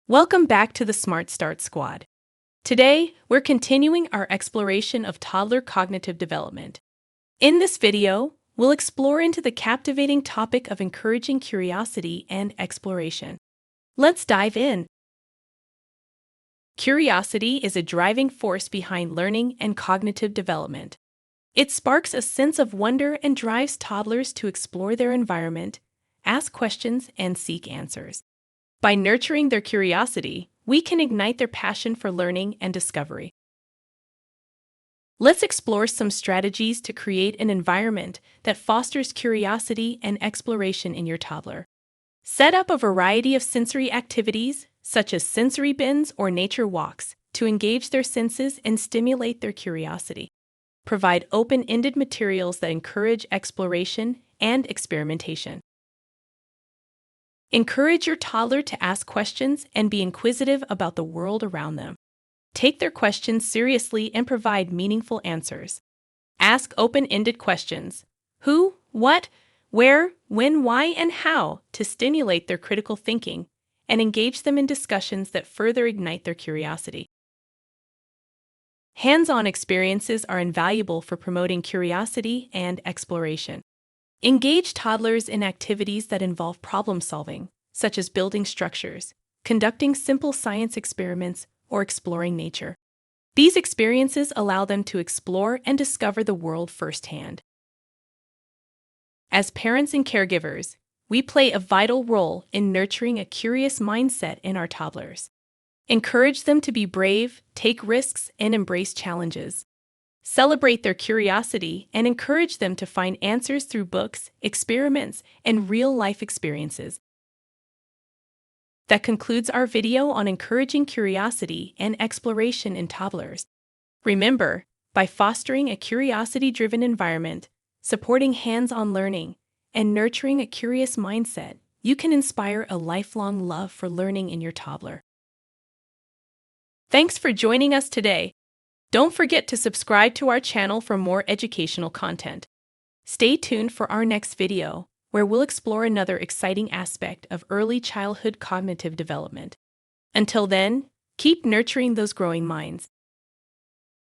Welcome back to the Smart Start Squad. Today, we're continuing our exploration of toddler cognitive development. In this video, we'll explore into the captivating topic of encouraging curiosity and exploration. Let's dive in. Curiosity is a driving force behind learning and cognitive development. It sparks a sense of wonder and drives toddlers to explore their environment, ask questions, and seek answers. By nurturing their curiosity, we can ignite their passion for learning and discovery. Let's explore some strategies to create an environment that fosters curiosity and exploration in your toddler. Set up a variety of sensory activities, such as sensory bins or nature walks, to engage their senses and stimulate their curiosity. Provide open-ended materials that encourage exploration and experimentation. Encourage your toddler to ask questions and be inquisitive about the world around them. Take their questions seriously and provide meaningful answers. Ask open-ended questions: who, what, where, when, why, and how, to stimulate their critical thinking and engage them in discussions that further ignite their curiosity. Hands-on experiences are invaluable for promoting curiosity and exploration. Engage toddlers in activities that involve problem-solving, such as building structures, conducting simple science experiments, or exploring nature. These experiences allow them to explore and discover the world firsthand. As parents and caregivers, we play a vital role in nurturing a curious mindset in our toddlers. Encourage them to be brave, take risks, and embrace challenges. Celebrate their curiosity and encourage them to find answers through books, experiments, and real-life experiences. That concludes our video on encouraging curiosity and exploration in toddlers. Remember, by fostering a curiosity-driven environment, supporting hands-on learning, and nurturing a curious mindset, you can inspire a lifelong love for learning in your toddler. Thanks for joining us today. Don't forget to subscribe to our channel for more educational content. Stay tuned for our next video, where we'll explore another exciting aspect of early childhood cognitive development. Until then, keep nurturing those growing minds.